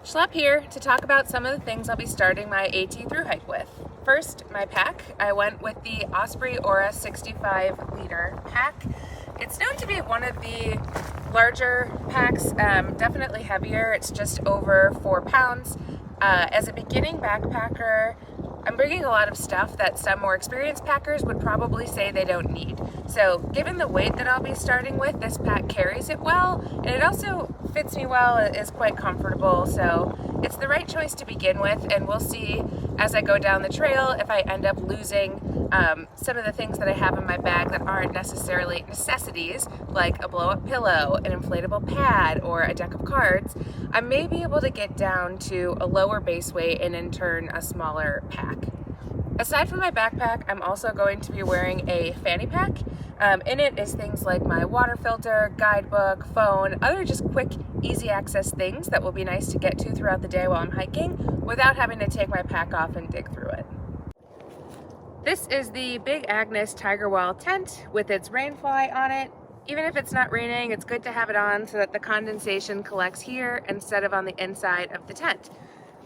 Schlep here to talk about some of the things I'll be starting my AT through hike with. First, my pack. I went with the Osprey Aura 65 liter pack. It's known to be one of the larger packs, definitely heavier. It's just over 4 pounds. As a beginning backpacker, I'm bringing a lot of stuff that some more experienced packers would probably say they don't need. So given the weight that I'll be starting with, this pack carries it well, and it also fits me well, it is quite comfortable, so it's the right choice to begin with, and we'll see as I go down the trail if I end up losing some of the things that I have in my bag that aren't necessarily necessities, like a blow-up pillow, an inflatable pad, or a deck of cards. I may be able to get down to a lower base weight and in turn a smaller pack. Aside from my backpack, I'm also going to be wearing a fanny pack. In it is things like my water filter, guidebook, phone, other just quick, easy access things that will be nice to get to throughout the day while I'm hiking without having to take my pack off and dig through it. This is the Big Agnes Tiger Wall tent with its rainfly on it. Even if it's not raining, it's good to have it on so that the condensation collects here instead of on the inside of the tent.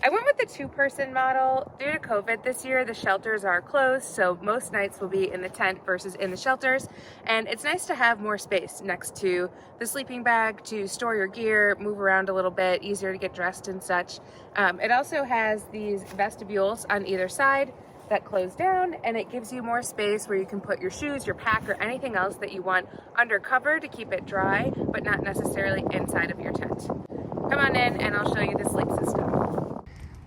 I went with the 2-person model. Due to COVID this year, the shelters are closed, so most nights will be in the tent versus in the shelters. And it's nice to have more space next to the sleeping bag to store your gear, move around a little bit, easier to get dressed and such. It also has these vestibules on either side that close down, and it gives you more space where you can put your shoes, your pack, or anything else that you want under cover to keep it dry, but not necessarily inside of your tent. Come on in and I'll show you the sleep system.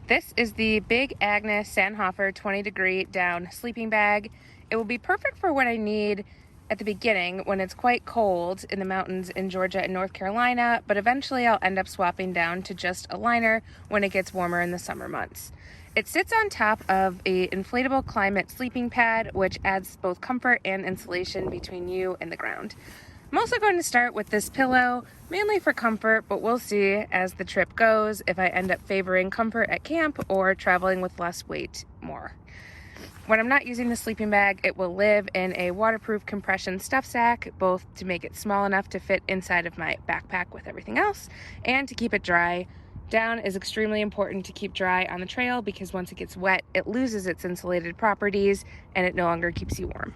This is the Big Agnes Sandhoffer 20 degree down sleeping bag. It will be perfect for what I need at the beginning when it's quite cold in the mountains in Georgia and North Carolina, but eventually I'll end up swapping down to just a liner when it gets warmer in the summer months. It sits on top of an inflatable climate sleeping pad, which adds both comfort and insulation between you and the ground. I'm also going to start with this pillow, mainly for comfort, but we'll see as the trip goes if I end up favoring comfort at camp or traveling with less weight more. When I'm not using the sleeping bag, it will live in a waterproof compression stuff sack, both to make it small enough to fit inside of my backpack with everything else and to keep it dry. Down is extremely important to keep dry on the trail because once it gets wet, it loses its insulated properties and it no longer keeps you warm.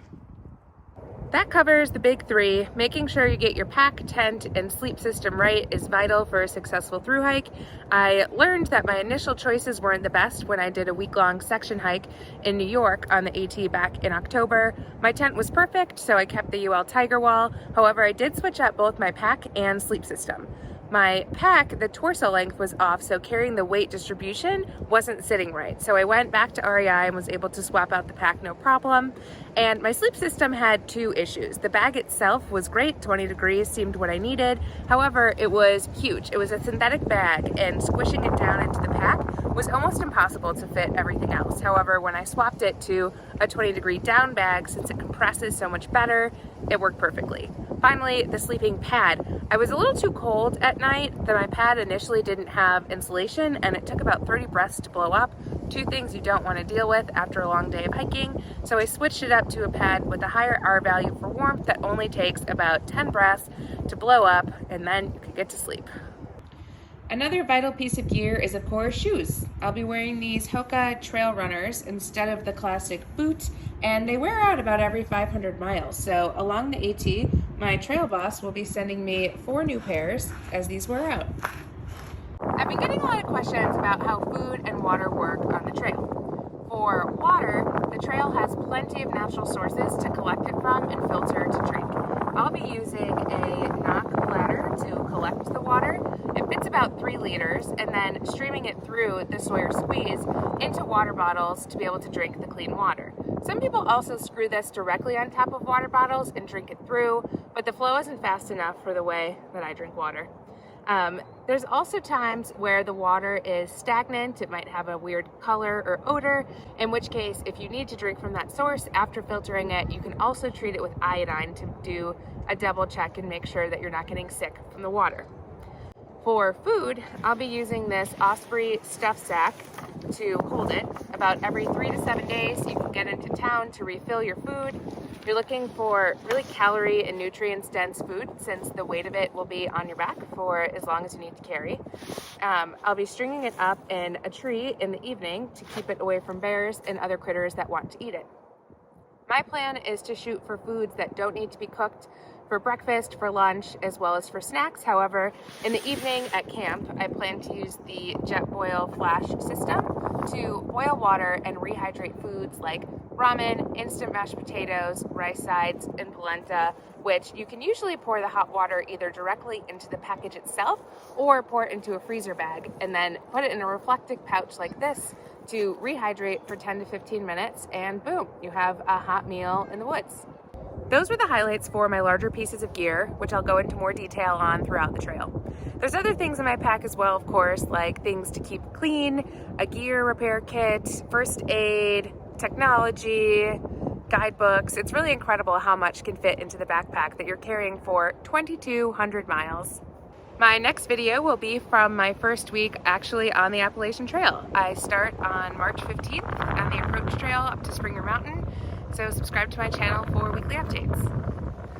That covers the big 3. Making sure you get your pack, tent, and sleep system right is vital for a successful through hike. I learned that my initial choices weren't the best when I did a week-long section hike in New York on the AT back in October. My tent was perfect, so I kept the UL Tiger Wall. However, I did switch out both my pack and sleep system. My pack, the torso length was off, so carrying the weight distribution wasn't sitting right. So I went back to REI and was able to swap out the pack no problem. And my sleep system had 2 issues. The bag itself was great, 20 degrees seemed what I needed. However, it was huge. It was a synthetic bag, and squishing it down into the pack was almost impossible to fit everything else. However, when I swapped it to a 20 degree down bag, since it compresses so much better, it worked perfectly. Finally, the sleeping pad. I was a little too cold at night. My pad initially didn't have insulation, and it took about 30 breaths to blow up. 2 things you don't want to deal with after a long day of hiking. So I switched it up to a pad with a higher R value for warmth that only takes about 10 breaths to blow up, and then you can get to sleep. Another vital piece of gear is, of course, shoes. I'll be wearing these Hoka trail runners instead of the classic boot, and they wear out about every 500 miles. So along the AT, my trail boss will be sending me 4 new pairs as these wear out. I've been getting a lot of questions about how food and water work on the trail. For water, the trail has plenty of natural sources to collect it from and filter to drink. I'll be using a knock bladder to collect the water. It fits about 3 liters, and then streaming it through the Sawyer squeeze into water bottles to be able to drink the clean water. Some people also screw this directly on top of water bottles and drink it through, but the flow isn't fast enough for the way that I drink water. There's also times where the water is stagnant. It might have a weird color or odor, in which case, if you need to drink from that source after filtering it, you can also treat it with iodine to do a double check and make sure that you're not getting sick from the water. For food, I'll be using this Osprey stuff sack. to hold it. About every 3 to 7 days, you can get into town to refill your food. You're looking for really calorie and nutrients dense food, since the weight of it will be on your back for as long as you need to carry. I'll be stringing it up in a tree in the evening to keep it away from bears and other critters that want to eat it. My plan is to shoot for foods that don't need to be cooked for breakfast, for lunch, as well as for snacks. However, in the evening at camp, I plan to use the jet boil flash system to boil water and rehydrate foods like ramen, instant mashed potatoes, rice sides, and polenta, which you can usually pour the hot water either directly into the package itself or pour it into a freezer bag and then put it in a reflective pouch like this to rehydrate for 10 to 15 minutes, and boom, you have a hot meal in the woods. Those were the highlights for my larger pieces of gear, which I'll go into more detail on throughout the trail. There's other things in my pack as well, of course, like things to keep clean, a gear repair kit, first aid, technology, guidebooks. It's really incredible how much can fit into the backpack that you're carrying for 2,200 miles. My next video will be from my first week actually on the Appalachian Trail. I start on March 15th on the approach trail up to Springer Mountain, so subscribe to my channel for weekly updates.